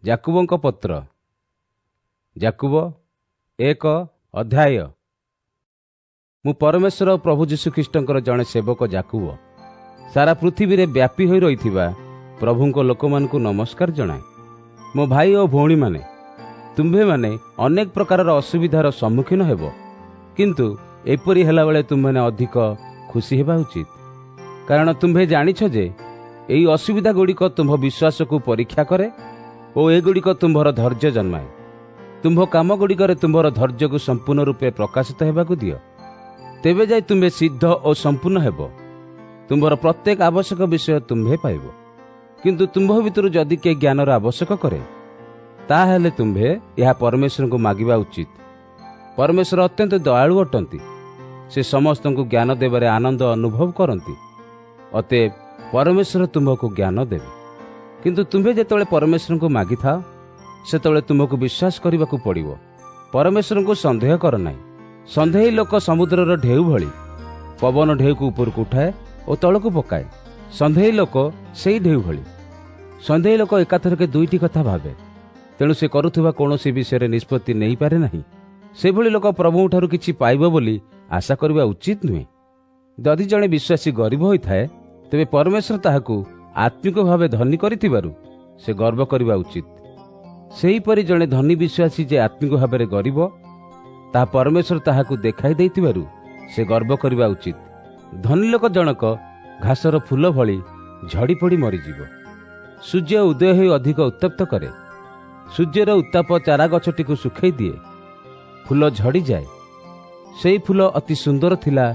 ଯାକୁବଙ୍କ ପତ୍ର ଯାକୁବ 1 ଅଧ୍ୟାୟ। ମୁଁ ପରମେଶ୍ୱର ପ୍ରଭୁ ଯୀଶୁଖ୍ରୀଷ୍ଟଙ୍କର ଜଣେ ସେବକ ଯାକୁବ ସାରା ପୃଥିବୀରେ ବ୍ୟାପୀ ହୋଇ ରହିଥିବା ପ୍ରଭୁଙ୍କ ଲୋକମାନଙ୍କୁ ନମସ୍କାର ଜଣାଏ। ମୋ ଭାଇ ଓ ଭଉଣୀମାନେ, ତୁମ୍ଭେମାନେ ଅନେକ ପ୍ରକାରର ଅସୁବିଧାର ସମ୍ମୁଖୀନ ହେବ, କିନ୍ତୁ ଏପରି ହେଲାବେଳେ ତୁମ୍ଭେମାନେ ଅଧିକ ଖୁସି ହେବା ଉଚିତ, କାରଣ ତୁମ୍ଭେ ଜାଣିଛ ଯେ ଏହି ଅସୁବିଧା ଗୁଡ଼ିକ ତୁମ୍ଭ ବିଶ୍ୱାସକୁ ପରୀକ୍ଷା କରେ ଓ ଏଗୁଡ଼ିକ ତୁମ୍ଭର ଧୈର୍ଯ୍ୟ ଜନ୍ମାଏ। ତୁମ୍ଭ କାମଗୁଡ଼ିକରେ ତୁମ୍ଭର ଧୈର୍ଯ୍ୟକୁ ସମ୍ପୂର୍ଣ୍ଣ ରୂପେ ପ୍ରକାଶିତ ହେବାକୁ ଦିଅ, ତେବେ ଯାଇ ତୁମ୍ଭେ ସିଦ୍ଧ ଓ ସମ୍ପୂର୍ଣ୍ଣ ହେବ। ତୁମ୍ଭର ପ୍ରତ୍ୟେକ ଆବଶ୍ୟକ ବିଷୟ ତୁମ୍ଭେ ପାଇବ। କିନ୍ତୁ ତୁମ୍ଭ ଭିତରୁ ଯଦି କିଏ ଜ୍ଞାନର ଆବଶ୍ୟକ କରେ, ତାହେଲେ ତୁମ୍ଭେ ଏହା ପରମେଶ୍ୱରଙ୍କୁ ମାଗିବା ଉଚିତ। ପରମେଶ୍ୱର ଅତ୍ୟନ୍ତ ଦୟାଳୁ ଅଟନ୍ତି, ସେ ସମସ୍ତଙ୍କୁ ଜ୍ଞାନ ଦେବାରେ ଆନନ୍ଦ ଅନୁଭବ କରନ୍ତି। ଅତଏବ ପରମେଶ୍ୱର ତୁମ୍ଭକୁ ଜ୍ଞାନ ଦେବେ। କିନ୍ତୁ ତୁମ୍ଭେ ଯେତେବେଳେ ପରମେଶ୍ୱରଙ୍କୁ ମାଗିଥାଅ, ସେତେବେଳେ ତୁମକୁ ବିଶ୍ୱାସ କରିବାକୁ ପଡ଼ିବ। ପରମେଶ୍ୱରଙ୍କୁ ସନ୍ଦେହ କର ନାହିଁ। ସନ୍ଦେହୀ ଲୋକ ସମୁଦ୍ରର ଢେଉ ଭଳି, ପବନ ଢେଉକୁ ଉପରକୁ ଉଠାଏ ଓ ତଳକୁ ପକାଏ। ସନ୍ଦେହୀ ଲୋକ ସେଇ ଢେଉ ଭଳି। ସନ୍ଦେହୀ ଲୋକ ଏକାଥରକେ ଦୁଇଟି କଥା ଭାବେ, ତେଣୁ ସେ କରୁଥିବା କୌଣସି ବିଷୟରେ ନିଷ୍ପତ୍ତି ନେଇପାରେ ନାହିଁ। ସେଭଳି ଲୋକ ପ୍ରଭୁଙ୍କଠାରୁ କିଛି ପାଇବ ବୋଲି ଆଶା କରିବା ଉଚିତ ନୁହେଁ। ଯଦି ଜଣେ ବିଶ୍ୱାସୀ ଗରିବ ହୋଇଥାଏ, ତେବେ ପରମେଶ୍ୱର ତାହାକୁ ଆତ୍ମିକ ଭାବେ ଧନୀ କରିଥିବାରୁ ସେ ଗର୍ବ କରିବା ଉଚିତ। ସେହିପରି ଜଣେ ଧନୀ ବିଶ୍ୱାସୀ ଯେ ଆତ୍ମିକ ଭାବରେ ଗରିବ, ତାହା ପରମେଶ୍ୱର ତାହାକୁ ଦେଖାଇ ଦେଇଥିବାରୁ ସେ ଗର୍ବ କରିବା ଉଚିତ। ଧନୀ ଲୋକ ଜଣକ ଘାସର ଫୁଲ ଭଳି ଝଡ଼ି ପଡ଼ି ମରିଯିବ। ସୂର୍ଯ୍ୟ ଉଦୟ ହୋଇ ଅଧିକ ଉତ୍ତପ୍ତ କରେ। ସୂର୍ଯ୍ୟର ଉତ୍ତାପ ଚାରା ଗଛଟିକୁ ଶୁଖାଇ ଦିଏ, ଫୁଲ ଝଡ଼ିଯାଏ। ସେହି ଫୁଲ ଅତି ସୁନ୍ଦର ଥିଲା,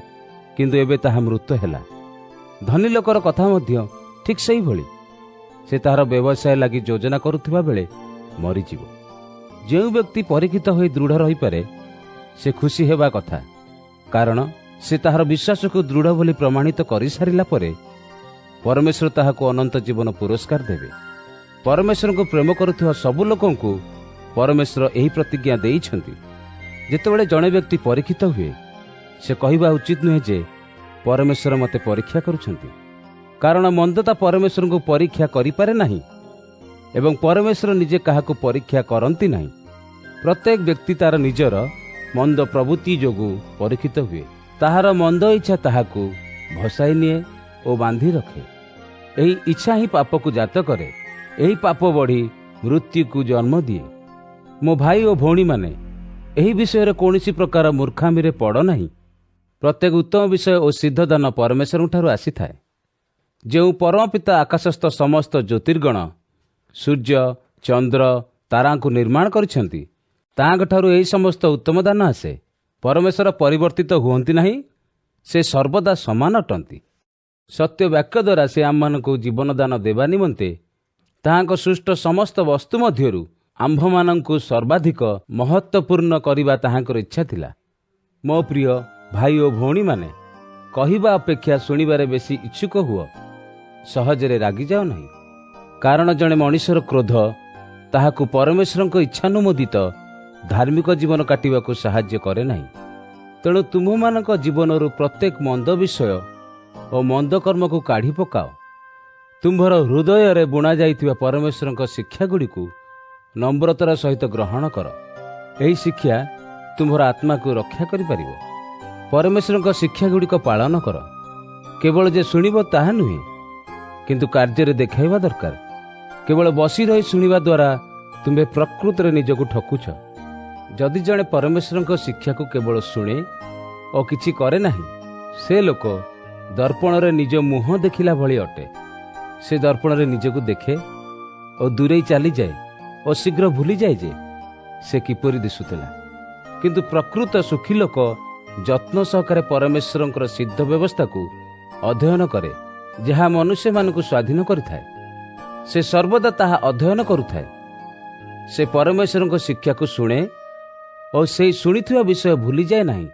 କିନ୍ତୁ ଏବେ ତାହା ମୃତ ହେଲା। ଧନୀ ଲୋକର କଥା ମଧ୍ୟ ଠିକ୍ ସେହିଭଳି। ସେ ତାହାର ବ୍ୟବସାୟ ଲାଗି ଯୋଜନା କରୁଥିବା ବେଳେ ମରିଯିବ। ଯେଉଁ ବ୍ୟକ୍ତି ପରୀକ୍ଷିତ ହୋଇ ଦୃଢ଼ ରହିପାରେ, ସେ ଖୁସି ହେବା କଥା, କାରଣ ସେ ତାହାର ବିଶ୍ୱାସକୁ ଦୃଢ଼ ବୋଲି ପ୍ରମାଣିତ କରିସାରିଲା ପରେ ପରମେଶ୍ୱର ତାହାକୁ ଅନନ୍ତ ଜୀବନ ପୁରସ୍କାର ଦେବେ। ପରମେଶ୍ୱରଙ୍କୁ ପ୍ରେମ କରୁଥିବା ସବୁ ଲୋକଙ୍କୁ ପରମେଶ୍ୱର ଏହି ପ୍ରତିଜ୍ଞା ଦେଇଛନ୍ତି। ଯେତେବେଳେ ଜଣେ ବ୍ୟକ୍ତି ପରୀକ୍ଷିତ ହୁଏ, ସେ କହିବା ଉଚିତ ନୁହେଁ ଯେ ପରମେଶ୍ୱର ମୋତେ ପରୀକ୍ଷା କରୁଛନ୍ତି, କାରଣ ମନ୍ଦତା ପରମେଶ୍ୱରଙ୍କୁ ପରୀକ୍ଷା କରିପାରେ ନାହିଁ ଏବଂ ପରମେଶ୍ୱର ନିଜେ କାହାକୁ ପରୀକ୍ଷା କରନ୍ତି ନାହିଁ। ପ୍ରତ୍ୟେକ ବ୍ୟକ୍ତି ତାର ନିଜର ମନ୍ଦ ପ୍ରବୃତ୍ତି ଯୋଗୁଁ ପରୀକ୍ଷିତ ହୁଏ। ତାହାର ମନ୍ଦ ଇଚ୍ଛା ତାହାକୁ ଭସାଇ ନିଏ ଓ ବାନ୍ଧି ରଖେ। ଏହି ଇଚ୍ଛା ହିଁ ପାପକୁ ଜାତ କରେ। ଏହି ପାପ ବଢ଼ି ମୃତ୍ୟୁକୁ ଜନ୍ମ ଦିଏ। ମୋ ଭାଇ ଓ ଭଉଣୀମାନେ, ଏହି ବିଷୟରେ କୌଣସି ପ୍ରକାର ମୂର୍ଖାମିରେ ପଡ଼ ନାହିଁ। ପ୍ରତ୍ୟେକ ଉତ୍ତମ ବିଷୟ ଓ ସିଦ୍ଧଦାନ ପରମେଶ୍ୱରଙ୍କଠାରୁ ଆସିଥାଏ। ଯେଉଁ ପରମ ପିତା ଆକାଶସ୍ଥ ସମସ୍ତ ଜ୍ୟୋତିର୍ଗଣ, ସୂର୍ଯ୍ୟ, ଚନ୍ଦ୍ର, ତାରାଙ୍କୁ ନିର୍ମାଣ କରିଛନ୍ତି, ତାହାଙ୍କଠାରୁ ଏହି ସମସ୍ତ ଉତ୍ତମ ଦାନ ଆସେ। ପରମେଶ୍ୱର ପରିବର୍ତ୍ତିତ ହୁଅନ୍ତି ନାହିଁ, ସେ ସର୍ବଦା ସମାନ ଅଟନ୍ତି। ସତ୍ୟ ବାକ୍ୟ ଦ୍ୱାରା ସେ ଆମମାନଙ୍କୁ ଜୀବନଦାନ ଦେବା ନିମନ୍ତେ ତାହାଙ୍କ ସୃଷ୍ଟ ସମସ୍ତ ବସ୍ତୁ ମଧ୍ୟରୁ ଆମ୍ଭମାନଙ୍କୁ ସର୍ବାଧିକ ମହତ୍ତ୍ୱପୂର୍ଣ୍ଣ କରିବା ତାହାଙ୍କର ଇଚ୍ଛା ଥିଲା। ମୋ ପ୍ରିୟ ଭାଇ ଓ ଭଉଣୀମାନେ, କହିବା ଅପେକ୍ଷା ଶୁଣିବାରେ ବେଶୀ ଇଚ୍ଛୁକ ହୁଅ। ସହଜରେ ରାଗିଯାଅ ନାହିଁ, କାରଣ ଜଣେ ମଣିଷର କ୍ରୋଧ ତାହାକୁ ପରମେଶ୍ୱରଙ୍କ ଇଚ୍ଛାନୁମୋଦିତ ଧାର୍ମିକ ଜୀବନ କାଟିବାକୁ ସାହାଯ୍ୟ କରେ ନାହିଁ। ତେଣୁ ତୁମ୍ଭମାନଙ୍କ ଜୀବନରୁ ପ୍ରତ୍ୟେକ ମନ୍ଦ ବିଷୟ ଓ ମନ୍ଦ କର୍ମକୁ କାଢ଼ି ପକାଅ। ତୁମ୍ଭର ହୃଦୟରେ ବୁଣାଯାଇଥିବା ପରମେଶ୍ୱରଙ୍କ ଶିକ୍ଷାଗୁଡ଼ିକୁ ନମ୍ରତାର ସହିତ ଗ୍ରହଣ କର। ଏହି ଶିକ୍ଷା ତୁମ୍ଭର ଆତ୍ମାକୁ ରକ୍ଷା କରିପାରିବ। ପରମେଶ୍ୱରଙ୍କ ଶିକ୍ଷାଗୁଡ଼ିକ ପାଳନ କର। କେବଳ ଯେ ଶୁଣିବ ତାହା ନୁହେଁ, କିନ୍ତୁ କାର୍ଯ୍ୟରେ ଦେଖାଇବା ଦରକାର। କେବଳ ବସି ରହି ଶୁଣିବା ଦ୍ୱାରା ତୁମ୍ଭେ ପ୍ରକୃତରେ ନିଜକୁ ଠକୁଛ। ଯଦି ଜଣେ ପରମେଶ୍ୱରଙ୍କ ଶିକ୍ଷାକୁ କେବଳ ଶୁଣେ ଓ କିଛି କରେ ନାହିଁ, ସେ ଲୋକ ଦର୍ପଣରେ ନିଜ ମୁହଁ ଦେଖିଲା ଭଳି ଅଟେ। ସେ ଦର୍ପଣରେ ନିଜକୁ ଦେଖେ ଓ ଦୂରେଇ ଚାଲିଯାଏ ଓ ଶୀଘ୍ର ଭୁଲିଯାଏ ଯେ ସେ କିପରି ଦିଶୁଥିଲା। କିନ୍ତୁ ପ୍ରକୃତ ସୁଖୀ ଲୋକ ଯତ୍ନ ସହକାରେ ପରମେଶ୍ୱରଙ୍କର ସିଦ୍ଧ ବ୍ୟବସ୍ଥାକୁ ଅଧ୍ୟୟନ କରେ, ଯାହା ମନୁଷ୍ୟମାନଙ୍କୁ ସ୍ୱାଧୀନ କରିଥାଏ। ସେ ସର୍ବଦା ତାହା ଅଧ୍ୟୟନ କରୁଥାଏ। ସେ ପରମେଶ୍ୱରଙ୍କ ଶିକ୍ଷାକୁ ଶୁଣେ ଓ ସେହି ଶୁଣିଥିବା ବିଷୟ ଭୁଲିଯାଏ ନାହିଁ।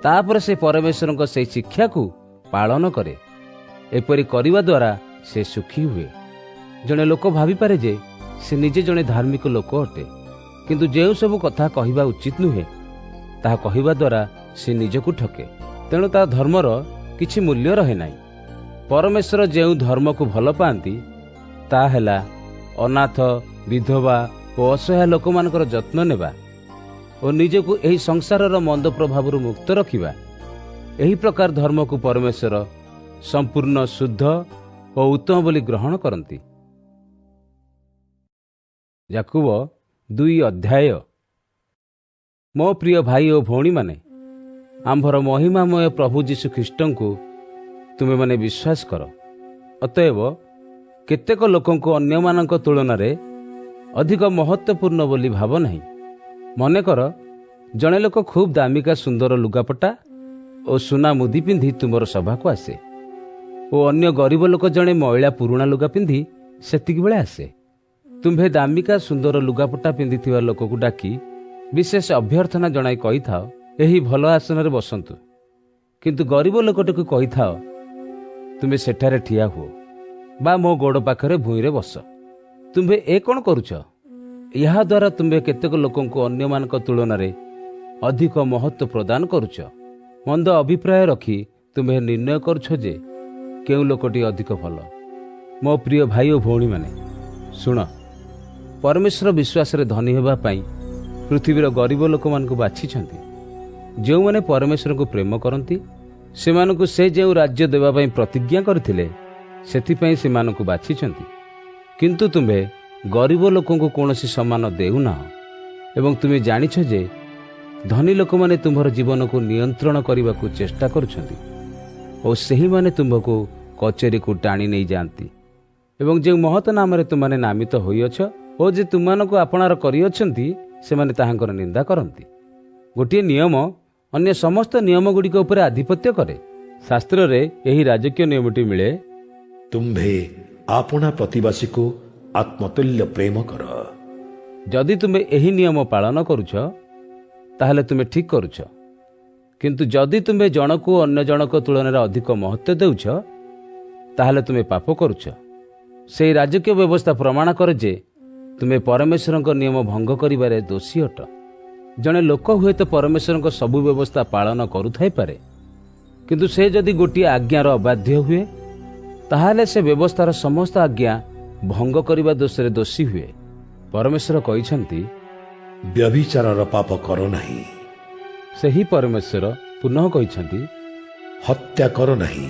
ତାପରେ ସେ ପରମେଶ୍ୱରଙ୍କ ସେହି ଶିକ୍ଷାକୁ ପାଳନ କରେ। ଏପରି କରିବା ଦ୍ୱାରା ସେ ସୁଖୀ ହୁଏ। ଜଣେ ଲୋକ ଭାବିପାରେ ଯେ ସେ ନିଜେ ଜଣେ ଧାର୍ମିକ ଲୋକ ଅଟେ, କିନ୍ତୁ ଯେଉଁ ସବୁ କଥା କହିବା ଉଚିତ ନୁହେଁ, ତାହା କହିବା ଦ୍ୱାରା ସେ ନିଜକୁ ଠକେ। ତେଣୁ ତା ଧର୍ମର କିଛି ମୂଲ୍ୟ ରହେ ନାହିଁ। ପରମେଶ୍ୱର ଯେଉଁ ଧର୍ମକୁ ଭଲ ପାଆନ୍ତି, ତାହା ହେଲା ଅନାଥ ବିଧବା ଓ ଅସହାୟ ଲୋକମାନଙ୍କର ଯତ୍ନ ନେବା ଓ ନିଜକୁ ଏହି ସଂସାରର ମନ୍ଦ ପ୍ରଭାବରୁ ମୁକ୍ତ ରଖିବା, ଏହି ପ୍ରକାର ଧର୍ମକୁ ପରମେଶ୍ୱର ସମ୍ପୂର୍ଣ୍ଣ ଶୁଦ୍ଧ ଓ ଉତ୍ତମ ବୋଲି ଗ୍ରହଣ କରନ୍ତି। ଯାକୁବ 2 ଅଧ୍ୟାୟ। ମୋ ପ୍ରିୟ ଭାଇ ଓ ଭଉଣୀମାନେ, ଆମ୍ଭର ମହିମାମୟ ପ୍ରଭୁ ଯୀଶୁ ଖ୍ରୀଷ୍ଟଙ୍କୁ ତୁମେମାନେ ବିଶ୍ୱାସ କର। ଅତଏବ କେତେକ ଲୋକଙ୍କୁ ଅନ୍ୟମାନଙ୍କ ତୁଳନାରେ ଅଧିକ ମହତ୍ତ୍ୱପୂର୍ଣ୍ଣ ବୋଲି ଭାବ ନାହିଁ। ମନେକର, ଜଣେ ଲୋକ ଖୁବ୍ ଦାମିକା ସୁନ୍ଦର ଲୁଗାପଟା ଓ ସୁନା ମୁଦି ପିନ୍ଧି ତୁମର ସଭାକୁ ଆସେ ଓ ଅନ୍ୟ ଗରିବ ଲୋକ ଜଣେ ମଇଳା ପୁରୁଣା ଲୁଗା ପିନ୍ଧି ସେତିକିବେଳେ ଆସେ। ତୁମ୍ଭେ ଦାମିକା ସୁନ୍ଦର ଲୁଗାପଟା ପିନ୍ଧିଥିବା ଲୋକକୁ ଡାକି ବିଶେଷ ଅଭ୍ୟର୍ଥନା ଜଣାଇ କହିଥାଅ, ଏହି ଭଲ ଆସନରେ ବସନ୍ତୁ। କିନ୍ତୁ ଗରିବ ଲୋକଟିକୁ କହିଥାଅ, ତୁମେ ସେଠାରେ ଠିଆ ହୁଅ ବା ମୋ ଗୋଡ଼ ପାଖରେ ଭୂଇଁରେ ବସ। ତୁମ୍ଭେ ଏ କ'ଣ କରୁଛ? ଏହାଦ୍ୱାରା ତୁମ୍ଭେ କେତେକ ଲୋକଙ୍କୁ ଅନ୍ୟମାନଙ୍କ ତୁଳନାରେ ଅଧିକ ମହତ୍ତ୍ୱ ପ୍ରଦାନ କରୁଛ। ମନ୍ଦ ଅଭିପ୍ରାୟ ରଖି ତୁମ୍ଭେ ନିର୍ଣ୍ଣୟ କରୁଛ ଯେ କେଉଁ ଲୋକଟି ଅଧିକ ଭଲ। ମୋ ପ୍ରିୟ ଭାଇ ଓ ଭଉଣୀମାନେ, ଶୁଣ, ପରମେଶ୍ୱର ବିଶ୍ୱାସରେ ଧନୀ ହେବା ପାଇଁ ପୃଥିବୀର ଗରିବ ଲୋକମାନଙ୍କୁ ବାଛିଛନ୍ତି। ଯେଉଁମାନେ ପରମେଶ୍ୱରଙ୍କୁ ପ୍ରେମ କରନ୍ତି, ସେମାନଙ୍କୁ ସେ ଯେଉଁ ରାଜ୍ୟ ଦେବା ପାଇଁ ପ୍ରତିଜ୍ଞା କରିଥିଲେ, ସେଥିପାଇଁ ସେମାନଙ୍କୁ ବାଛିଛନ୍ତି। କିନ୍ତୁ ତୁମ୍ଭେ ଗରିବ ଲୋକଙ୍କୁ କୌଣସି ସମ୍ମାନ ଦେଉନାହ ଏବଂ ତୁମେ ଜାଣିଛ ଯେ ଧନୀ ଲୋକମାନେ ତୁମ୍ଭର ଜୀବନକୁ ନିୟନ୍ତ୍ରଣ କରିବାକୁ ଚେଷ୍ଟା କରୁଛନ୍ତି ଓ ସେହିମାନେ ତୁମ୍ଭକୁ କଚେରୀକୁ ଟାଣି ନେଇଯାଆନ୍ତି। ଏବଂ ଯେଉଁ ମହତ ନାମରେ ତୁମମାନେ ନାମିତ ହୋଇଅଛ ଓ ଯେ ତୁମମାନଙ୍କୁ ଆପଣାର କରିଅଛନ୍ତି, ସେମାନେ ତାହାଙ୍କର ନିନ୍ଦା କରନ୍ତି। ଗୋଟିଏ ନିୟମ ଅନ୍ୟ ସମସ୍ତ ନିୟମଗୁଡ଼ିକ ଉପରେ ଆଧିପତ୍ୟ କରେ। ଶାସ୍ତ୍ରରେ ଏହି ରାଜକୀୟ ନିୟମଟି ମିଳେ, ତୁମ୍ଭେ ଆପଣା ପ୍ରତିବାସୀକୁ ଆତ୍ମତୁଲ୍ୟ ପ୍ରେମ କର। ଯଦି ତୁମେ ଏହି ନିୟମ ପାଳନ କରୁଛ, ତାହେଲେ ତୁମେ ଠିକ୍ କରୁଛ। କିନ୍ତୁ ଯଦି ତୁମେ ଜଣକୁ ଅନ୍ୟ ଜଣକ ତୁଳନାରେ ଅଧିକ ମହତ୍ତ୍ୱ ଦେଉଛ, ତାହେଲେ ତୁମେ ପାପ କରୁଛ। ସେହି ରାଜକୀୟ ବ୍ୟବସ୍ଥା ପ୍ରମାଣ କରେ ଯେ ତୁମେ ପରମେଶ୍ୱରଙ୍କ ନିୟମ ଭଙ୍ଗ କରିବାରେ ଦୋଷୀ ଅଟ। ଜଣେ ଲୋକ ହୁଏତ ପରମେଶ୍ୱରଙ୍କ ସବୁ ବ୍ୟବସ୍ଥା ପାଳନ କରୁଥାଇପାରେ, କିନ୍ତୁ ସେ ଯଦି ଗୋଟିଏ ଆଜ୍ଞାର ଅବାଧ୍ୟ ହୁଏ, ତାହେଲେ ସେ ବ୍ୟବସ୍ଥାର ସମସ୍ତ ଆଜ୍ଞା ଭଙ୍ଗ କରିବା ଦୋଷରେ ଦୋଷୀ ହୁଏ। ପରମେଶ୍ୱର କହିଛନ୍ତି, ବ୍ୟଭିଚାରର ପାପ କର ନାହିଁ। ସେହି ପରମେଶ୍ୱର ପୁନଃ କହିଛନ୍ତି, ହତ୍ୟା କର ନାହିଁ।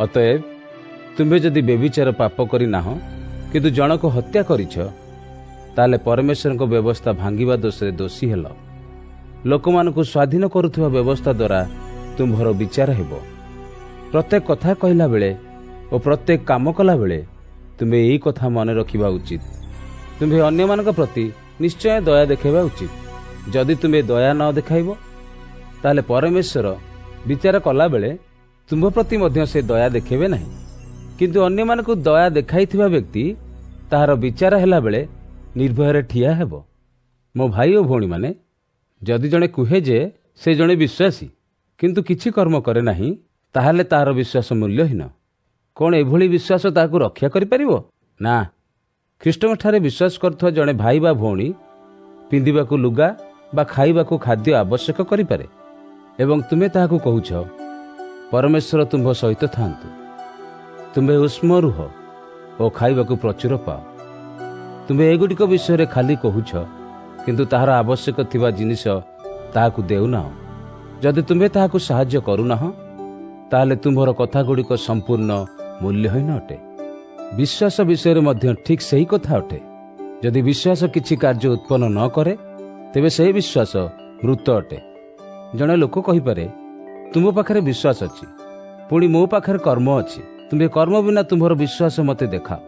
ଅତଏବ ତୁମ୍ଭେ ଯଦି ବ୍ୟଭିଚାର ପାପ କରିନାହ କିନ୍ତୁ ଜଣକୁ ହତ୍ୟା କରିଛ, ତାହେଲେ ପରମେଶ୍ୱରଙ୍କ ବ୍ୟବସ୍ଥା ଭାଙ୍ଗିବା ଦୋଷରେ ଦୋଷୀ ହେଲ। ଲୋକମାନଙ୍କୁ ସ୍ୱାଧୀନ କରୁଥିବା ବ୍ୟବସ୍ଥା ଦ୍ୱାରା ତୁମ୍ଭର ବିଚାର ହେବ। ପ୍ରତ୍ୟେକ କଥା କହିଲା ବେଳେ ଓ ପ୍ରତ୍ୟେକ କାମ କଲାବେଳେ ତୁମେ ଏହି କଥା ମନେ ରଖିବା ଉଚିତ। ତୁମ୍ଭେ ଅନ୍ୟମାନଙ୍କ ପ୍ରତି ନିଶ୍ଚୟ ଦୟା ଦେଖାଇବା ଉଚିତ। ଯଦି ତୁମେ ଦୟା ନ ଦେଖାଇବ, ତାହେଲେ ପରମେଶ୍ୱର ବିଚାର କଲାବେଳେ ତୁମ୍ଭ ପ୍ରତି ମଧ୍ୟ ସେ ଦୟା ଦେଖାଇବେ ନାହିଁ। କିନ୍ତୁ ଅନ୍ୟମାନଙ୍କୁ ଦୟା ଦେଖାଇଥିବା ବ୍ୟକ୍ତି ତାହାର ବିଚାର ହେଲାବେଳେ ନିର୍ଭୟରେ ଠିଆ ହେବ। ମୋ ଭାଇ ଓ ଭଉଣୀମାନେ, ଯଦି ଜଣେ କୁହେ ଯେ ସେ ଜଣେ ବିଶ୍ୱାସୀ କିନ୍ତୁ କିଛି କର୍ମ କରେ ନାହିଁ, ତାହେଲେ ତାହାର ବିଶ୍ୱାସ ମୂଲ୍ୟହୀନ। କ'ଣ ଏଭଳି ବିଶ୍ୱାସ ତାହାକୁ ରକ୍ଷା କରିପାରିବ? ନା। ଖ୍ରୀଷ୍ଟଙ୍କଠାରେ ବିଶ୍ୱାସ କରୁଥିବା ଜଣେ ଭାଇ ବା ଭଉଣୀ ପିନ୍ଧିବାକୁ ଲୁଗା ବା ଖାଇବାକୁ ଖାଦ୍ୟ ଆବଶ୍ୟକ କରିପାରେ ଏବଂ ତୁମେ ତାହାକୁ କହୁଛ, ପରମେଶ୍ୱର ତୁମ୍ଭ ସହିତ ଥାଆନ୍ତୁ। ତୁମ୍ଭେ ଉଷ୍ମ ରୁହ ଓ ଖାଇବାକୁ ପ୍ରଚୁର ପାଅ। ତୁମ୍ଭେ ଏଗୁଡ଼ିକ ବିଷୟରେ ଖାଲି କହୁଛ, କିନ୍ତୁ ତାହାର ଆବଶ୍ୟକ ଥିବା ଜିନିଷ ତାହାକୁ ଦେଉନାହ। ଯଦି ତୁମ୍ଭେ ତାହାକୁ ସାହାଯ୍ୟ କରୁନାହ, ତାହେଲେ ତୁମ୍ଭର କଥାଗୁଡ଼ିକ ସମ୍ପୂର୍ଣ୍ଣ ମୂଲ୍ୟହୀନ ଅଟେ। ବିଶ୍ୱାସ ବିଷୟରେ ମଧ୍ୟ ଠିକ୍ ସେହି କଥା ଅଟେ। ଯଦି ବିଶ୍ୱାସ କିଛି କାର୍ଯ୍ୟ ଉତ୍ପନ୍ନ ନ କରେ, ତେବେ ସେହି ବିଶ୍ୱାସ ମୃତ ଅଟେ। ଜଣେ ଲୋକ କହିପାରେ, ତୁମ ପାଖରେ ବିଶ୍ୱାସ ଅଛି, ପୁଣି ମୋ ପାଖରେ କର୍ମ ଅଛି। ତୁମ୍ଭେ କର୍ମ ବିନା ତୁମ୍ଭର ବିଶ୍ୱାସ ମୋତେ ଦେଖାଅ,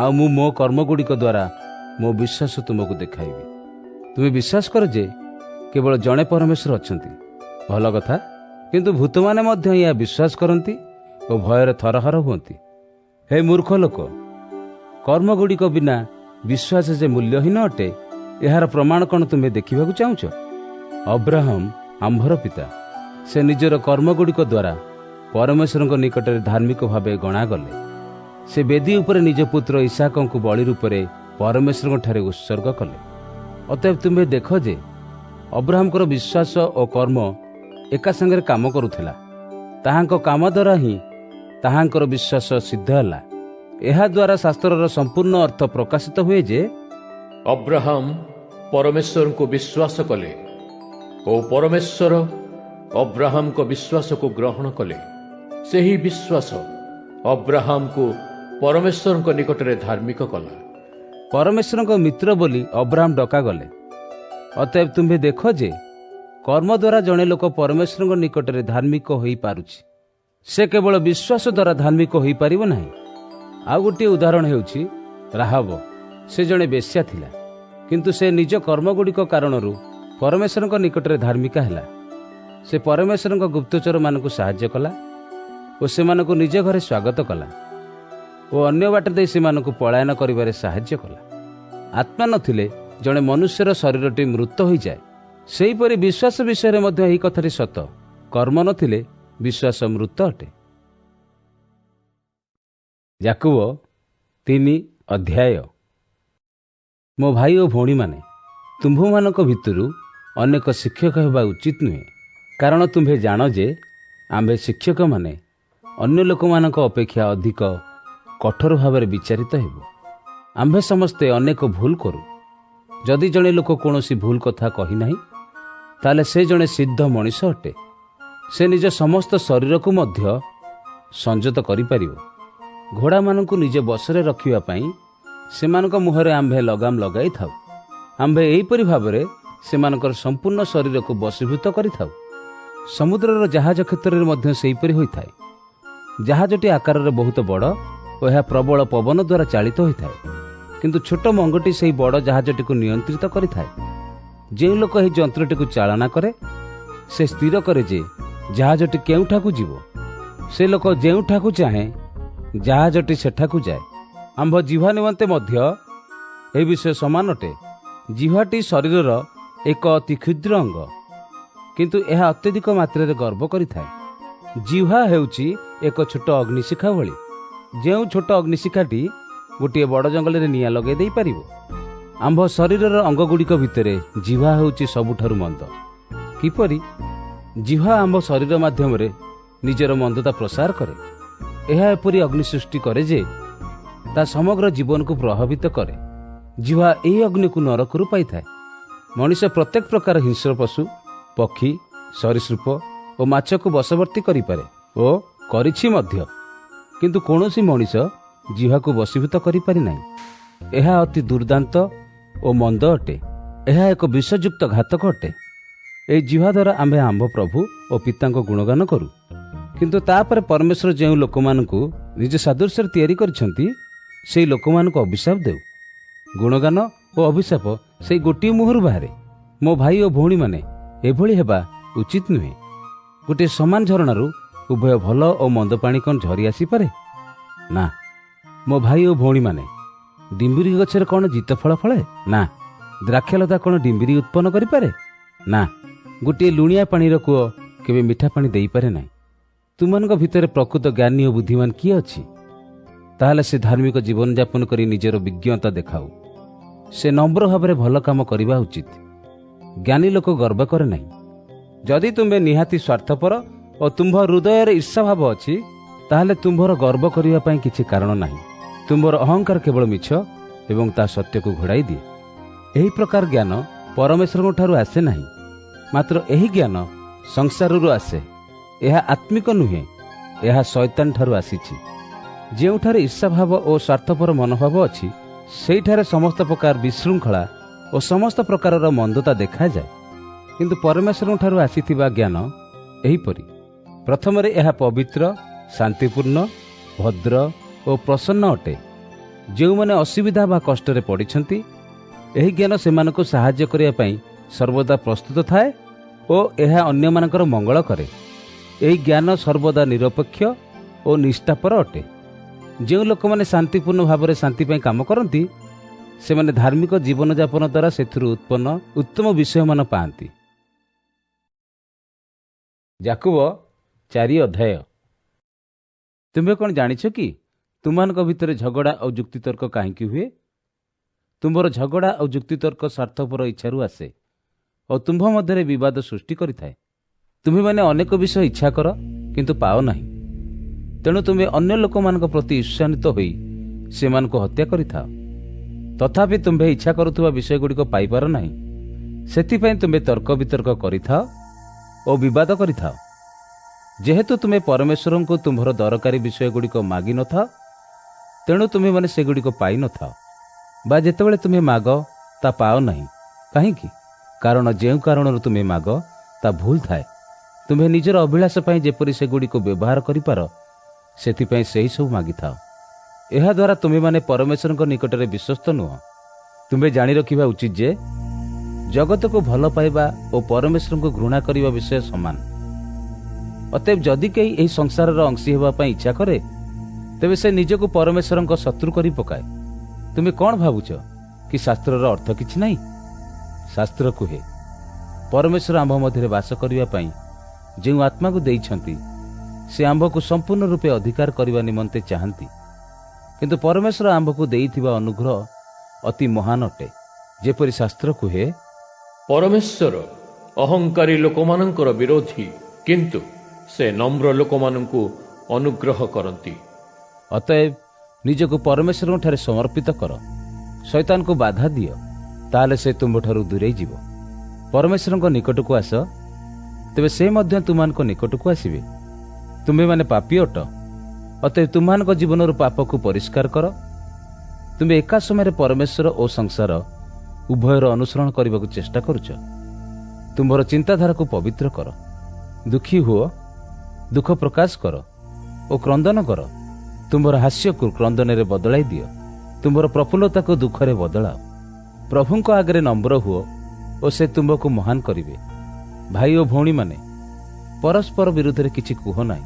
ଆଉ ମୁଁ ମୋ କର୍ମଗୁଡ଼ିକ ଦ୍ୱାରା ମୋ ବିଶ୍ୱାସ ତୁମକୁ ଦେଖାଇବି। ତୁମେ ବିଶ୍ୱାସ କର ଯେ କେବଳ ଜଣେ ପରମେଶ୍ୱର ଅଛନ୍ତି। ଭଲ କଥା, କିନ୍ତୁ ଭୂତମାନେ ମଧ୍ୟ ଏହା ବିଶ୍ୱାସ କରନ୍ତି ଓ ଭୟରେ ଥରହର ହୁଅନ୍ତି। ହେ ମୂର୍ଖ ଲୋକ, କର୍ମଗୁଡ଼ିକ ବିନା ବିଶ୍ୱାସ ଯେ ମୂଲ୍ୟହୀନ ଅଟେ, ଏହାର ପ୍ରମାଣ କ'ଣ ତୁମେ ଦେଖିବାକୁ ଚାହୁଁଛ? ଅବ୍ରାହମ ଆମ୍ଭର ପିତା, ସେ ନିଜର କର୍ମଗୁଡ଼ିକ ଦ୍ୱାରା ପରମେଶ୍ୱରଙ୍କ ନିକଟରେ ଧାର୍ମିକ ଭାବେ ଗଣାଗଲେ। ସେ ବେଦୀ ଉପରେ ନିଜ ପୁତ୍ର ଇସାକଙ୍କୁ ବଳି ରୂପରେ ପରମେଶ୍ୱରଙ୍କଠାରେ ଉତ୍ସର୍ଗ କଲେ। ଅତଏବ ତୁମେ ଦେଖ ଯେ ଅବ୍ରାହମଙ୍କର ବିଶ୍ୱାସ ଓ କର୍ମ ଏକା ସାଙ୍ଗରେ କାମ କରୁଥିଲା। ତାହାଙ୍କ କାମ ଦ୍ୱାରା ହିଁ ତାହାଙ୍କର ବିଶ୍ୱାସ ସିଦ୍ଧ ହେଲା। ଏହାଦ୍ୱାରା ଶାସ୍ତ୍ରର ସମ୍ପୂର୍ଣ୍ଣ ଅର୍ଥ ପ୍ରକାଶିତ ହୁଏ ଯେ ଅବ୍ରାହମ ପରମେଶ୍ୱରଙ୍କୁ ବିଶ୍ୱାସ କଲେ ଓ ପରମେଶ୍ୱର ଅବ୍ରାହମଙ୍କ ବିଶ୍ୱାସକୁ ଗ୍ରହଣ କଲେ। ସେହି ବିଶ୍ୱାସ ଅବ୍ରାହମକୁ ପରମେଶ୍ୱରଙ୍କ ନିକଟରେ ଧାର୍ମିକ କଲା। ପରମେଶ୍ୱରଙ୍କ ମିତ୍ର ବୋଲି ଅବ୍ରାହମ ଡକାଗଲେ। ଅତଏବ ତୁମ୍ଭେ ଦେଖ ଯେ କର୍ମ ଦ୍ୱାରା ଜଣେ ଲୋକ ପରମେଶ୍ୱରଙ୍କ ନିକଟରେ ଧାର୍ମିକ ହୋଇପାରୁଛି, ସେ କେବଳ ବିଶ୍ୱାସ ଦ୍ୱାରା ଧାର୍ମିକ ହୋଇପାରିବ ନାହିଁ। ଆଉ ଗୋଟିଏ ଉଦାହରଣ ହେଉଛି ରାହାବ। ସେ ଜଣେ ବେଶ୍ୟା ଥିଲା, କିନ୍ତୁ ସେ ନିଜ କର୍ମଗୁଡ଼ିକ କାରଣରୁ ପରମେଶ୍ୱରଙ୍କ ନିକଟରେ ଧାର୍ମିକା ହେଲା। ସେ ପରମେଶ୍ୱରଙ୍କ ଗୁପ୍ତଚରମାନଙ୍କୁ ସାହାଯ୍ୟ କଲା ଓ ସେମାନଙ୍କୁ ନିଜ ଘରେ ସ୍ୱାଗତ କଲା ଓ ଅନ୍ୟ ବାଟ ଦେଇ ସେମାନଙ୍କୁ ପଳାୟନ କରିବାରେ ସାହାଯ୍ୟ କଲା। ଆତ୍ମା ନଥିଲେ ଜଣେ ମନୁଷ୍ୟର ଶରୀରଟି ମୃତ ହୋଇଯାଏ। ସେହିପରି ବିଶ୍ୱାସ ବିଷୟରେ ମଧ୍ୟ ଏହି କଥାଟି ସତ, କର୍ମ ନଥିଲେ ବିଶ୍ୱାସ ମୃତ ଅଟେ। ଯାକୁବ 3 ଅଧ୍ୟାୟ। ମୋ ଭାଇ ଓ ଭଉଣୀମାନେ, ତୁମ୍ଭମାନଙ୍କ ଭିତରୁ ଅନେକ ଶିକ୍ଷକ ହେବା ଉଚିତ ନୁହେଁ, କାରଣ ତୁମ୍ଭେ ଜାଣ ଯେ ଆମ୍ଭେ ଶିକ୍ଷକମାନେ ଅନ୍ୟ ଲୋକମାନଙ୍କ ଅପେକ୍ଷା ଅଧିକ କଠୋର ଭାବରେ ବିଚାରିତ ହେବୁ। ଆମ୍ଭେ ସମସ୍ତେ ଅନେକ ଭୁଲ କରୁ। ଯଦି ଜଣେ ଲୋକ କୌଣସି ଭୁଲ କଥା କହିନାହିଁ, ତାହେଲେ ସେ ଜଣେ ସିଦ୍ଧ ମଣିଷ ଅଟେ। ସେ ନିଜ ସମସ୍ତ ଶରୀରକୁ ମଧ୍ୟ ସଂଯତ କରିପାରିବ। ଘୋଡ଼ାମାନଙ୍କୁ ନିଜ ବଶରେ ରଖିବା ପାଇଁ ସେମାନଙ୍କ ମୁହଁରେ ଆମ୍ଭେ ଲଗାମ ଲଗାଇଥାଉ। ଆମ୍ଭେ ଏହିପରି ଭାବରେ ସେମାନଙ୍କର ସମ୍ପୂର୍ଣ୍ଣ ଶରୀରକୁ ବଶୀଭୂତ କରିଥାଉ। ସମୁଦ୍ରର ଜାହାଜ କ୍ଷେତ୍ରରେ ମଧ୍ୟ ସେହିପରି ହୋଇଥାଏ। ଜାହାଜଟି ଆକାରରେ ବହୁତ ବଡ଼ ଓ ଏହା ପ୍ରବଳ ପବନ ଦ୍ୱାରା ଚାଳିତ ହୋଇଥାଏ, କିନ୍ତୁ ଛୋଟ ମଙ୍ଗଟି ସେହି ବଡ଼ ଜାହାଜଟିକୁ ନିୟନ୍ତ୍ରିତ କରିଥାଏ। ଯେଉଁ ଲୋକ ଏହି ଯନ୍ତ୍ରଟିକୁ ଚାଳନା କରେ, ସେ ସ୍ଥିର କରେ ଯେ ଜାହାଜଟି କେଉଁଠାକୁ ଯିବ। ସେ ଲୋକ ଯେଉଁଠାକୁ ଚାହେଁ ଜାହାଜଟି ସେଠାକୁ ଯାଏ। ଆମ୍ଭ ଜିହ୍ୱା ନିମନ୍ତେ ମଧ୍ୟ ଏହି ବିଷୟ ସମାନ ଅଟେ। ଜିହ୍ୱାଟି ଶରୀରର ଏକ ଅତି କ୍ଷୁଦ୍ର ଅଙ୍ଗ, କିନ୍ତୁ ଏହା ଅତ୍ୟଧିକ ମାତ୍ରାରେ ଗର୍ବ କରିଥାଏ। ଜିହ୍ୱା ହେଉଛି ଏକ ଛୋଟ ଅଗ୍ନିଶିଖା ଭଳି। ଯେଉଁ ଛୋଟ ଅଗ୍ନିଶିଖାଟି ଗୋଟିଏ ବଡ଼ ଜଙ୍ଗଲରେ ନିଆଁ ଲଗାଇ ଦେଇପାରିବ। ଆମ୍ଭ ଶରୀରର ଅଙ୍ଗଗୁଡ଼ିକ ଭିତରେ ଜିହ୍ୱା ହେଉଛି ସବୁଠାରୁ ମନ୍ଦ। କିପରି? ଜିହ୍ୱା ଆମ୍ଭ ଶରୀର ମାଧ୍ୟମରେ ନିଜର ମନ୍ଦତା ପ୍ରସାର କରେ। ଏହା ଏପରି ଅଗ୍ନି ସୃଷ୍ଟି କରେ ଯେ ତା ସମଗ୍ର ଜୀବନକୁ ପ୍ରଭାବିତ କରେ। ଜିହ୍ୱା ଏହି ଅଗ୍ନିକୁ ନରକରୁ ପାଇଥାଏ। ମଣିଷ ପ୍ରତ୍ୟେକ ପ୍ରକାର ହିଂସ୍ର ପଶୁ, ପକ୍ଷୀ, ସରୀସୃପ ଓ ମାଛକୁ ବଶବର୍ତ୍ତୀ କରିପାରେ ଓ କରିଛି ମଧ୍ୟ, କିନ୍ତୁ କୌଣସି ମଣିଷ ଜିହ୍ୱାକୁ ବଶୀଭୂତ କରିପାରି ନାହିଁ। ଏହା ଅତି ଦୁର୍ଦାନ୍ତ ଓ ମନ୍ଦ ଅଟେ। ଏହା ଏକ ବିଷଯୁକ୍ତ ଘାତକ ଅଟେ। ଏହି ଜିହ୍ୱା ଦ୍ୱାରା ଆମ୍ଭେ ଆମ୍ଭ ପ୍ରଭୁ ଓ ପିତାଙ୍କ ଗୁଣଗାନ କରୁ, କିନ୍ତୁ ତାପରେ ପରମେଶ୍ୱର ଯେଉଁ ଲୋକମାନଙ୍କୁ ନିଜ ସାଦୃଶ୍ୟରେ ତିଆରି କରିଛନ୍ତି, ସେହି ଲୋକମାନଙ୍କୁ ଅଭିଶାପ ଦେଉ। ଗୁଣଗାନ ଓ ଅଭିଶାପ ସେହି ଗୋଟିଏ ମୁହଁରୁ ବାହାରେ। ମୋ ଭାଇ ଓ ଭଉଣୀମାନେ, ଏଭଳି ହେବା ଉଚିତ ନୁହେଁ। ଗୋଟିଏ ସମାନ ଝରଣାରୁ ଉଭୟ ଭଲ ଓ ମନ୍ଦ ପାଣି କ'ଣ ଝରି ଆସିପାରେ? ନା। ମୋ ଭାଇ ଓ ଭଉଣୀମାନେ, ଡିମ୍ବିରି ଗଛରେ କ'ଣ ଜିତ ଫଳ ଫଳେ? ନା। ଦ୍ରାକ୍ଷଲତା କ'ଣ ଡିମ୍ବିରି ଉତ୍ପନ୍ନ କରିପାରେ? ନା। ଗୋଟିଏ ଲୁଣିଆ ପାଣିର କୂଅ କେବେ ମିଠା ପାଣି ଦେଇପାରେ ନାହିଁ। ତୁମମାନଙ୍କ ଭିତରେ ପ୍ରକୃତ ଜ୍ଞାନୀ ଓ ବୁଦ୍ଧିମାନ କିଏ ଅଛି? ତାହେଲେ ସେ ଧାର୍ମିକ ଜୀବନଯାପନ କରି ନିଜର ବିଜ୍ଞତା ଦେଖାଉ। ସେ ନମ୍ର ଭାବରେ ଭଲ କାମ କରିବା ଉଚିତ। ଜ୍ଞାନୀ ଲୋକ ଗର୍ବ କରେ ନାହିଁ। ଯଦି ତୁମ୍ଭେ ନିହାତି ସ୍ୱାର୍ଥପର ଓ ତୁମ୍ଭ ହୃଦୟରେ ଈର୍ଷାଭାବ ଅଛି, ତାହେଲେ ତୁମ୍ଭର ଗର୍ବ କରିବା ପାଇଁ କିଛି କାରଣ ନାହିଁ। ତୁମ୍ଭର ଅହଙ୍କାର କେବଳ ମିଛ ଏବଂ ତା ସତ୍ୟକୁ ଘୋଡ଼ାଇ ଦିଏ। ଏହି ପ୍ରକାର ଜ୍ଞାନ ପରମେଶ୍ୱରଙ୍କ ଠାରୁ ଆସେ ନାହିଁ, ମାତ୍ର ଏହି ଜ୍ଞାନ ସଂସାରରୁ ଆସେ। ଏହା ଆତ୍ମିକ ନୁହେଁ, ଏହା ଶୈତାନ ଠାରୁ ଆସିଛି। ଯେଉଁଠାରେ ଈର୍ଷାଭାବ ଓ ସ୍ୱାର୍ଥପର ମନୋଭାବ ଅଛି, ସେହିଠାରେ ସମସ୍ତ ପ୍ରକାର ବିଶୃଙ୍ଖଳା ଓ ସମସ୍ତ ପ୍ରକାରର ମନ୍ଦତା ଦେଖାଯାଏ। କିନ୍ତୁ ପରମେଶ୍ୱରଙ୍କ ଠାରୁ ଆସିଥିବା ଜ୍ଞାନ ଏହିପରି। ପ୍ରଥମରେ ଏହା ପବିତ୍ର, ଶାନ୍ତିପୂର୍ଣ୍ଣ, ଭଦ୍ର ଓ ପ୍ରସନ୍ନ ଅଟେ। ଯେଉଁମାନେ ଅସୁବିଧା ବା କଷ୍ଟରେ ପଡ଼ିଛନ୍ତି, ଏହି ଜ୍ଞାନ ସେମାନଙ୍କୁ ସାହାଯ୍ୟ କରିବା ପାଇଁ ସର୍ବଦା ପ୍ରସ୍ତୁତ ଥାଏ ଓ ଏହା ଅନ୍ୟମାନଙ୍କର ମଙ୍ଗଳ କରେ। ଏହି ଜ୍ଞାନ ସର୍ବଦା ନିରପେକ୍ଷ ଓ ନିଷ୍ଠାପର ଅଟେ। ଯେଉଁ ଲୋକମାନେ ଶାନ୍ତିପୂର୍ଣ୍ଣ ଭାବରେ ଶାନ୍ତି ପାଇଁ କାମ କରନ୍ତି, ସେମାନେ ଧାର୍ମିକ ଜୀବନଯାପନ ଦ୍ୱାରା ସେଥିରୁ ଉତ୍ପନ୍ନ ଉତ୍ତମ ବିଷୟମାନ ପାଆନ୍ତି। ଯାକୁବ 4 ଅଧ୍ୟାୟ। ତୁମ୍ଭେ କ'ଣ ଜାଣିଛ କି ତୁମମାନଙ୍କ ଭିତରେ ଝଗଡ଼ା ଆଉ ଯୁକ୍ତିତର୍କ କାହିଁକି ହୁଏ? ତୁମ୍ଭର ଝଗଡ଼ା ଆଉ ଯୁକ୍ତିତର୍କ ସ୍ୱାର୍ଥପର ଇଚ୍ଛାରୁ ଆସେ ଓ ତୁମ୍ଭ ମଧ୍ୟରେ ବିବାଦ ସୃଷ୍ଟି କରିଥାଏ। ତୁମ୍ଭେମାନେ ଅନେକ ବିଷୟ ଇଚ୍ଛା କର, କିନ୍ତୁ ପାଅ ନାହିଁ। ତେଣୁ ତୁମେ ଅନ୍ୟ ଲୋକମାନଙ୍କ ପ୍ରତି ଈର୍ଷାନ୍ୱିତ ହୋଇ ସେମାନଙ୍କୁ ହତ୍ୟା କରିଥାଅ। ତଥାପି ତୁମ୍ଭେ ଇଚ୍ଛା କରୁଥିବା ବିଷୟଗୁଡ଼ିକ ପାଇପାର ନାହିଁ। ସେଥିପାଇଁ ତୁମେ ତର୍କ ବିତର୍କ କରିଥାଅ ଓ ବିବାଦ କରିଥାଅ। ଯେହେତୁ ତୁମେ ପରମେଶ୍ୱରଙ୍କୁ ତୁମ୍ଭର ଦରକାରୀ ବିଷୟଗୁଡ଼ିକ ମାଗିନଥାଅ, ତେଣୁ ତୁମେମାନେ ସେଗୁଡ଼ିକ ପାଇନଥାଅ, ବା ଯେତେବେଳେ ତୁମେ ମାଗ ତା ପାଅ ନାହିଁ। କାହିଁକି? କାରଣ ଯେଉଁ କାରଣରୁ ତୁମେ ମାଗ ତା ଭୁଲ ଥାଏ। ତୁମ୍ଭେ ନିଜର ଅଭିଳାଷ ପାଇଁ ଯେପରି ସେଗୁଡ଼ିକୁ ବ୍ୟବହାର କରିପାର, ସେଥିପାଇଁ ସେହିସବୁ ମାଗିଥାଅ। ଏହାଦ୍ୱାରା ତୁମେମାନେ ପରମେଶ୍ୱରଙ୍କ ନିକଟରେ ବିଶ୍ୱସ୍ତ ନୁହଁ। ତୁମେ ଜାଣି ରଖିବା ଉଚିତ ଯେ ଜଗତକୁ ଭଲ ପାଇବା ଓ ପରମେଶ୍ୱରଙ୍କୁ ଘୃଣା କରିବା ବିଷୟ ସମାନ। ଅତଏବ ଯଦି କେହି ଏହି ସଂସାରର ଅଂଶୀ ହେବା ପାଇଁ ଇଚ୍ଛା କରେ, ତେବେ ସେ ନିଜକୁ ପରମେଶ୍ୱରଙ୍କ ଶତ୍ରୁ କରି ପକାଏ। ତୁମେ କ'ଣ ଭାବୁଛ କି ଶାସ୍ତ୍ରର ଅର୍ଥ କିଛି ନାହିଁ? ଶାସ୍ତ୍ର କୁହେ, ପରମେଶ୍ୱର ଆମ୍ଭ ମଧ୍ୟରେ ବାସ କରିବା ପାଇଁ ଯେଉଁ ଆତ୍ମାକୁ ଦେଇଛନ୍ତି, ସେ ଆମ୍ଭକୁ ସମ୍ପୂର୍ଣ୍ଣ ରୂପେ ଅଧିକାର କରିବା ନିମନ୍ତେ ଚାହାନ୍ତି। କିନ୍ତୁ ପରମେଶ୍ୱର ଆମ୍ଭକୁ ଦେଇଥିବା ଅନୁଗ୍ରହ ଅତି ମହାନ ଅଟେ। ଯେପରି ଶାସ୍ତ୍ର କୁହେ, ପରମେଶ୍ୱର ଅହଙ୍କାରୀ ଲୋକମାନଙ୍କର ବିରୋଧୀ, କିନ୍ତୁ ସେ ନମ୍ର ଲୋକମାନଙ୍କୁ ଅନୁଗ୍ରହ କରନ୍ତି। ଅତଏବ ନିଜକୁ ପରମେଶ୍ୱରଙ୍କଠାରେ ସମର୍ପିତ କର, ଶୈତାନକୁ ବାଧା ଦିଅ, ତାହେଲେ ସେ ତୁମ୍ଭଠାରୁ ଦୂରେଇ ଯିବ। ପରମେଶ୍ୱରଙ୍କ ନିକଟକୁ ଆସ, ତେବେ ସେ ମଧ୍ୟ ତୁମମାନଙ୍କ ନିକଟକୁ ଆସିବେ। ତୁମେମାନେ ପାପୀ ଅଟ, ଅତଏବ ତୁମମାନଙ୍କ ଜୀବନରୁ ପାପକୁ ପରିଷ୍କାର କର। ତୁମେ ଏକା ସମୟରେ ପରମେଶ୍ୱର ଓ ସଂସାର ଉଭୟର ଅନୁସରଣ କରିବାକୁ ଚେଷ୍ଟା କରୁଛ। ତୁମ୍ଭର ଚିନ୍ତାଧାରାକୁ ପବିତ୍ର କର। ଦୁଃଖୀ ହୁଅ, ଦୁଃଖ ପ୍ରକାଶ କର ଓ କ୍ରନ୍ଦନ କର। ତୁମ୍ଭର ହାସ୍ୟକୁ କ୍ରନ୍ଦନରେ ବଦଳାଇ ଦିଅ, ତୁମ୍ଭର ପ୍ରଫୁଲ୍ଲତାକୁ ଦୁଃଖରେ ବଦଳାଅ। ପ୍ରଭୁଙ୍କ ଆଗରେ ନମ୍ର ହୁଅ ଓ ସେ ତୁମ୍ଭକୁ ମହାନ କରିବେ। ଭାଇ ଓ ଭଉଣୀମାନେ, ପରସ୍ପର ବିରୁଦ୍ଧରେ କିଛି କୁହ ନାହିଁ।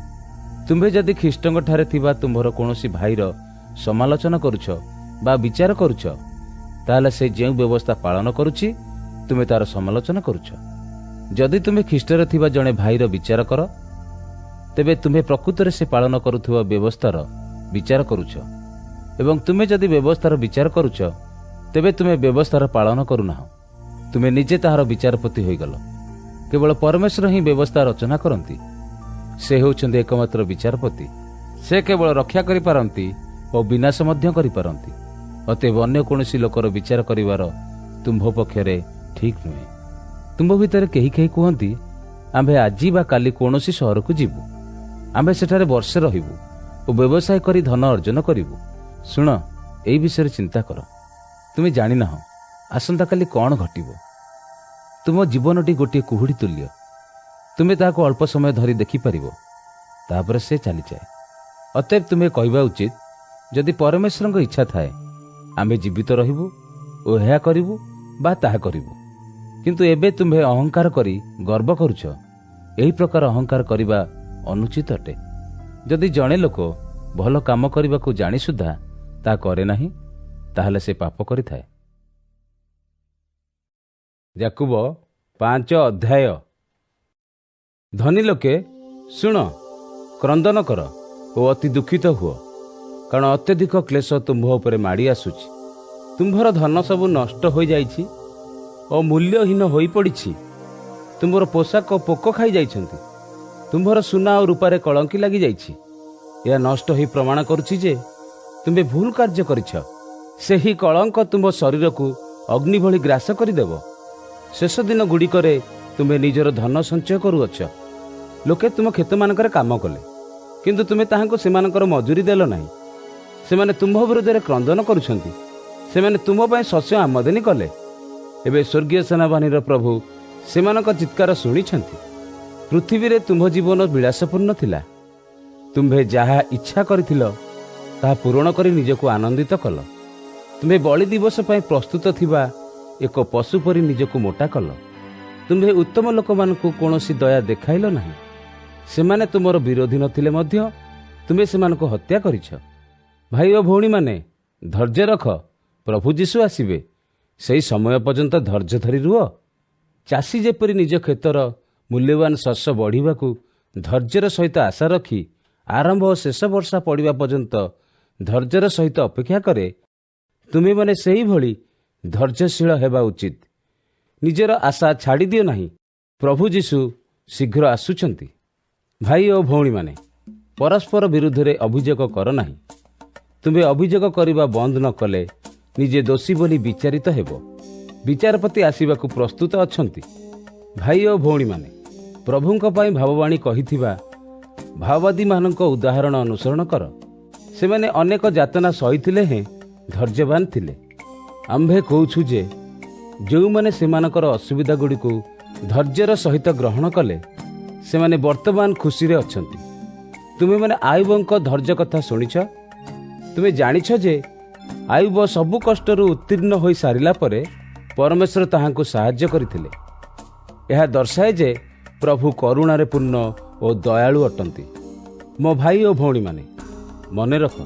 ତୁମ୍ଭେ ଯଦି ଖ୍ରୀଷ୍ଟଙ୍କଠାରେ ଥିବା ତୁମ୍ଭର କୌଣସି ଭାଇର ସମାଲୋଚନା କରୁଛ ବା ବିଚାର କରୁଛ, ତାହେଲେ ସେ ଯେଉଁ ବ୍ୟବସ୍ଥା ପାଳନ କରୁଛି, ତୁମେ ତାର ସମାଲୋଚନା କରୁଛ। ଯଦି ତୁମେ ଖ୍ରୀଷ୍ଟରେ ଥିବା ଜଣେ ଭାଇର ବିଚାର କର, ତେବେ ତୁମେ ପ୍ରକୃତରେ ସେ ପାଳନ କରୁଥିବା ବ୍ୟବସ୍ଥାର ବିଚାର କରୁଛ। ଏବଂ ତୁମେ ଯଦି ବ୍ୟବସ୍ଥାର ବିଚାର କରୁଛ, ତେବେ ତୁମେ ବ୍ୟବସ୍ଥାର ପାଳନ କରୁନାହଁ। ତୁମେ ନିଜେ ତାହାର ବିଚାରପତି ହୋଇଗଲ। କେବଳ ପରମେଶ୍ୱର ହିଁ ବ୍ୟବସ୍ଥା ରଚନା କରନ୍ତି। ସେ ହେଉଛନ୍ତି ଏକମାତ୍ର ବିଚାରପତି। ସେ କେବଳ ରକ୍ଷା କରିପାରନ୍ତି ଓ ବିନାଶ ମଧ୍ୟ କରିପାରନ୍ତି। ଅତଏବ ଅନ୍ୟ କୌଣସି ଲୋକର ବିଚାର କରିବାର ତୁମ୍ଭ ପକ୍ଷରେ ଠିକ୍ ନୁହେଁ। ତୁମ୍ଭ ଭିତରେ କେହି କେହି କୁହନ୍ତି, ଆମ୍ଭେ ଆଜି ବା କାଲି କୌଣସି ସହରକୁ ଯିବୁ, ଆମ୍ଭେ ସେଠାରେ ବର୍ଷେ ରହିବୁ ଓ ବ୍ୟବସାୟ କରି ଧନ ଅର୍ଜନ କରିବୁ। ଶୁଣ, ଏହି ବିଷୟରେ ଚିନ୍ତା କର। ତୁମେ ଜାଣିନାହଁ ଆସନ୍ତାକାଲି କ'ଣ ଘଟିବ। ତୁମ ଜୀବନଟି ଗୋଟିଏ କୁହୁଡ଼ି ତୁଲ୍ୟ। ତୁମେ ତାହାକୁ ଅଳ୍ପ ସମୟ ଧରି ଦେଖିପାରିବ, ତାପରେ ସେ ଚାଲିଯାଏ। ଅତଏବ ତୁମେ କହିବା ଉଚିତ, ଯଦି ପରମେଶ୍ୱରଙ୍କ ଇଚ୍ଛା ଥାଏ, ଆମ୍ଭେ ଜୀବିତ ରହିବୁ ଓ ଏହା କରିବୁ ବା ତାହା କରିବୁ। କିନ୍ତୁ ଏବେ ତୁମ୍ଭେ ଅହଙ୍କାର କରି ଗର୍ବ କରୁଛ। ଏହି ପ୍ରକାର ଅହଙ୍କାର କରିବା ଅନୁଚିତ ଅଟେ। ଯଦି ଜଣେ ଲୋକ ଭଲ କାମ କରିବାକୁ ଜାଣି ସୁଦ୍ଧା ତାହା କରେ ନାହିଁ, ତାହେଲେ ସେ ପାପ କରିଥାଏ। ଯାକୁବ 5 ଧନୀ ଲୋକେ ଶୁଣ, କ୍ରନ୍ଦନ କର ଓ ଅତି ଦୁଃଖିତ ହୁଅ, କାରଣ ଅତ୍ୟଧିକ କ୍ଲେଶ ତୁମ୍ଭ ଉପରେ ମାଡ଼ି ଆସୁଛି। ତୁମ୍ଭର ଧନ ସବୁ ନଷ୍ଟ ହୋଇଯାଇଛି ଓ ମୂଲ୍ୟହୀନ ହୋଇପଡ଼ିଛି। ତୁମ୍ଭର ପୋଷାକ ପୋକ ଖାଇଯାଇଛନ୍ତି। ତୁମ୍ଭର ସୁନା ଓ ରୂପାରେ କଳଙ୍କି ଲାଗିଯାଇଛି। ଏହା ନଷ୍ଟ ହୋଇ ପ୍ରମାଣ କରୁଛି ଯେ ତୁମେ ଭୁଲ କାର୍ଯ୍ୟ କରିଛ। ସେହି କଳଙ୍କ ତୁମ୍ଭ ଶରୀରକୁ ଅଗ୍ନି ଭଳି ଗ୍ରାସ କରିଦେବ। ଶେଷ ଦିନ ଗୁଡ଼ିକରେ ତୁମେ ନିଜର ଧନ ସଞ୍ଚୟ କରୁଅଛ। ଲୋକେ ତୁମ କ୍ଷେତମାନଙ୍କରେ କାମ କଲେ, କିନ୍ତୁ ତୁମେ ତାହାଙ୍କୁ ସେମାନଙ୍କର ମଜୁରୀ ଦେଲ ନାହିଁ। ସେମାନେ ତୁମ୍ଭ ବିରୁଦ୍ଧରେ କ୍ରନ୍ଦନ କରୁଛନ୍ତି। ସେମାନେ ତୁମ ପାଇଁ ଶସ୍ୟ ଆମଦାନୀ କଲେ। ଏବେ ସ୍ୱର୍ଗୀୟ ସେନାବାହିନୀର ପ୍ରଭୁ ସେମାନଙ୍କ ଚିତ୍କାର ଶୁଣିଛନ୍ତି। ପୃଥିବୀରେ ତୁମ୍ଭ ଜୀବନ ବିଳାସପୂର୍ଣ୍ଣ ଥିଲା। ତୁମ୍ଭେ ଯାହା ଇଚ୍ଛା କରିଥିଲ ତାହା ପୂରଣ କରି ନିଜକୁ ଆନନ୍ଦିତ କଲ। ତୁମ୍ଭେ ବଳି ଦିବସ ପାଇଁ ପ୍ରସ୍ତୁତ ଥିବା ଏକ ପଶୁ ପରି ନିଜକୁ ମୋଟା କଲ। ତୁମ୍ଭେ ଉତ୍ତମ ଲୋକମାନଙ୍କୁ କୌଣସି ଦୟା ଦେଖାଇଲ ନାହିଁ। ସେମାନେ ତୁମର ବିରୋଧୀ ନଥିଲେ ମଧ୍ୟ ତୁମେ ସେମାନଙ୍କୁ ହତ୍ୟା କରିଛ। ଭାଇ ଓ ଭଉଣୀମାନେ, ଧୈର୍ଯ୍ୟ ରଖ, ପ୍ରଭୁ ଯୀଶୁ ଆସିବେ। ସେହି ସମୟ ପର୍ଯ୍ୟନ୍ତ ଧୈର୍ଯ୍ୟ ଧରି ରୁହ। ଚାଷୀ ଯେପରି ନିଜ କ୍ଷେତର ମୂଲ୍ୟବାନ ଶସ୍ୟ ବଢ଼ିବାକୁ ଧୈର୍ଯ୍ୟର ସହିତ ଆଶା ରଖି ଆରମ୍ଭ ଓ ଶେଷ ବର୍ଷା ପଡ଼ିବା ପର୍ଯ୍ୟନ୍ତ ଧୈର୍ଯ୍ୟର ସହିତ ଅପେକ୍ଷା କରେ, ତୁମେମାନେ ସେହିଭଳି ଧୈର୍ଯ୍ୟଶୀଳ ହେବା ଉଚିତ। ନିଜର ଆଶା ଛାଡ଼ି ଦିଅ ନାହିଁ। ପ୍ରଭୁ ଯୀଶୁ ଶୀଘ୍ର ଆସୁଛନ୍ତି। ଭାଇ ଓ ଭଉଣୀମାନେ, ପରସ୍ପର ବିରୁଦ୍ଧରେ ଅଭିଯୋଗ କର ନାହିଁ। ତୁମେ ଅଭିଯୋଗ କରିବା ବନ୍ଦ ନ କଲେ ନିଜେ ଦୋଷୀ ବୋଲି ବିଚାରିତ ହେବ। ବିଚାରପତି ଆସିବାକୁ ପ୍ରସ୍ତୁତ ଅଛନ୍ତି। ଭାଇ ଓ ଭଉଣୀମାନେ, ପ୍ରଭୁଙ୍କ ପାଇଁ ଭାବବାଣୀ କହିଥିବା ଭାବବାଦୀମାନଙ୍କ ଉଦାହରଣ ଅନୁସରଣ କର। ସେମାନେ ଅନେକ ଯାତନା ସହିଥିଲେ ହେଁ ଧୈର୍ଯ୍ୟବାନ ଥିଲେ। ଆମ୍ଭେ କହୁଛୁ ଯେ ଯେଉଁମାନେ ସେମାନଙ୍କର ଅସୁବିଧା ଗୁଡ଼ିକୁ ଧୈର୍ଯ୍ୟର ସହିତ ଗ୍ରହଣ କଲେ ସେମାନେ ବର୍ତ୍ତମାନ ଖୁସିରେ ଅଛନ୍ତି। ତୁମେମାନେ ଆୟୁବଙ୍କ ଧୈର୍ଯ୍ୟ କଥା ଶୁଣିଛ। ତୁମେ ଜାଣିଛ ଯେ ଆୟୁବ ସବୁ କଷ୍ଟରୁ ଉତ୍ତୀର୍ଣ୍ଣ ହୋଇ ସାରିଲା ପରେ ପରମେଶ୍ୱର ତାହାଙ୍କୁ ସାହାଯ୍ୟ କରିଥିଲେ। ଏହା ଦର୍ଶାଏ ଯେ ପ୍ରଭୁ କରୁଣାରେ ପୂର୍ଣ୍ଣ ଓ ଦୟାଳୁ ଅଟନ୍ତି। ମୋ ଭାଇ ଓ ଭଉଣୀମାନେ, ମନେ ରଖ,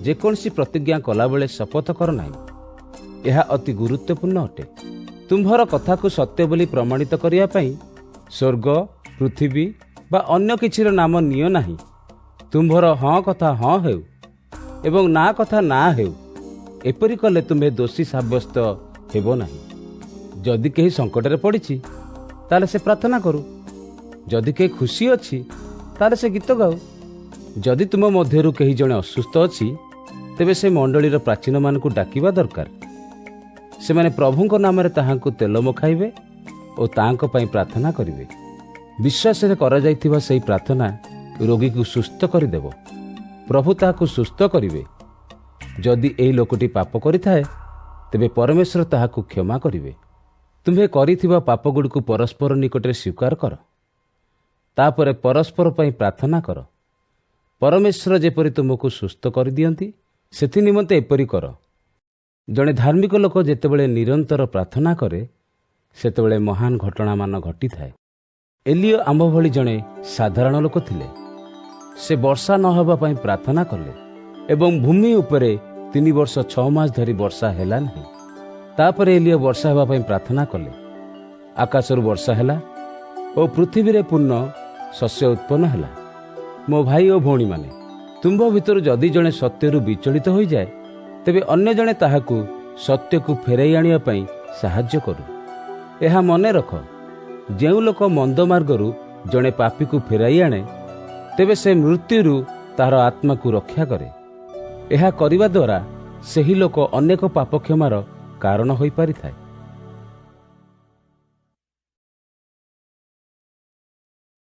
ଯେକୌଣସି ପ୍ରତିଜ୍ଞା କଲାବେଳେ ଶପଥ କର ନାହିଁ। ଏହା ଅତି ଗୁରୁତ୍ୱପୂର୍ଣ୍ଣ ଅଟେ। ତୁମ୍ଭର କଥାକୁ ସତ୍ୟ ବୋଲି ପ୍ରମାଣିତ କରିବା ପାଇଁ ସ୍ୱର୍ଗ, ପୃଥିବୀ ବା ଅନ୍ୟ କିଛିର ନାମ ନିଅ ନାହିଁ। ତୁମ୍ଭର ହଁ କଥା ହଁ ହେଉ ଏବଂ ନା କଥା ନା ହେଉ। ଏପରି କଲେ ତୁମ୍ଭେ ଦୋଷୀ ସାବ୍ୟସ୍ତ ହେବ ନାହିଁ। ଯଦି କେହି ସଙ୍କଟରେ ପଡ଼ିଛି ତାହେଲେ ସେ ପ୍ରାର୍ଥନା କରୁ। ଯଦି କେହି ଖୁସି ଅଛି ତାହେଲେ ସେ ଗୀତ ଗାଉ। ଯଦି ତୁମ ମଧ୍ୟରୁ କେହି ଜଣେ ଅସୁସ୍ଥ ଅଛି ତେବେ ସେ ମଣ୍ଡଳୀର ପ୍ରାଚୀନମାନଙ୍କୁ ଡାକିବା ଦରକାର। ସେମାନେ ପ୍ରଭୁଙ୍କ ନାମରେ ତାହାଙ୍କୁ ତେଲ ମଖାଇବେ ଓ ତାଙ୍କ ପାଇଁ ପ୍ରାର୍ଥନା କରିବେ। ବିଶ୍ୱାସରେ କରାଯାଇଥିବା ସେହି ପ୍ରାର୍ଥନା ରୋଗୀକୁ ସୁସ୍ଥ କରିଦେବ। ପ୍ରଭୁ ତାହାକୁ ସୁସ୍ଥ କରିବେ। ଯଦି ଏହି ଲୋକଟି ପାପ କରିଥାଏ ତେବେ ପରମେଶ୍ୱର ତାହାକୁ କ୍ଷମା କରିବେ। ତୁମ୍ଭେ କରିଥିବା ପାପଗୁଡ଼ିକୁ ପରସ୍ପର ନିକଟରେ ସ୍ୱୀକାର କର। ତାପରେ ପରସ୍ପର ପାଇଁ ପ୍ରାର୍ଥନା କର। ପରମେଶ୍ୱର ଯେପରି ତୁମକୁ ସୁସ୍ଥ କରିଦିଅନ୍ତି ସେଥି ନିମନ୍ତେ ଏପରି କର। ଜଣେ ଧାର୍ମିକ ଲୋକ ଯେତେବେଳେ ନିରନ୍ତର ପ୍ରାର୍ଥନା କରେ ସେତେବେଳେ ମହାନ ଘଟଣାମାନ ଘଟିଥାଏ। ଏଲିୟ ଆମ୍ଭ ଭଳି ଜଣେ ସାଧାରଣ ଲୋକ ଥିଲେ। ସେ ବର୍ଷା ନ ହେବା ପାଇଁ ପ୍ରାର୍ଥନା କଲେ ଏବଂ ଭୂମି ଉପରେ 3 ବର୍ଷ 6 ମାସ ଧରି ବର୍ଷା ହେଲା ନାହିଁ। ତାପରେ ଏଲିୟ ବର୍ଷା ହେବା ପାଇଁ ପ୍ରାର୍ଥନା କଲେ। ଆକାଶରୁ ବର୍ଷା ହେଲା ଓ ପୃଥିବୀରେ ପୂର୍ଣ୍ଣ ଶସ୍ୟ ଉତ୍ପନ୍ନ ହେଲା। ମୋ ଭାଇ ଓ ଭଉଣୀମାନେ, ତୁମ୍ଭ ଭିତରୁ ଯଦି ଜଣେ ସତ୍ୟରୁ ବିଚଳିତ ହୋଇଯାଏ ତେବେ ଅନ୍ୟ ଜଣେ ତାହାକୁ ସତ୍ୟକୁ ଫେରାଇ ଆଣିବା ପାଇଁ ସାହାଯ୍ୟ କରୁ। ଏହା ମନେ ରଖ, ଯେଉଁ ଲୋକ ମନ୍ଦ ମାର୍ଗରୁ ଜଣେ ପାପୀକୁ ଫେରାଇ ଆଣେ ତେବେ ସେ ମୃତ୍ୟୁରୁ ତାହାର ଆତ୍ମାକୁ ରକ୍ଷା କରେ। ଏହା କରିବା ଦ୍ୱାରା ସେହି ଲୋକ ଅନେକ ପାପ କ୍ଷମାର କାରଣ ହୋଇପାରିଥାଏ।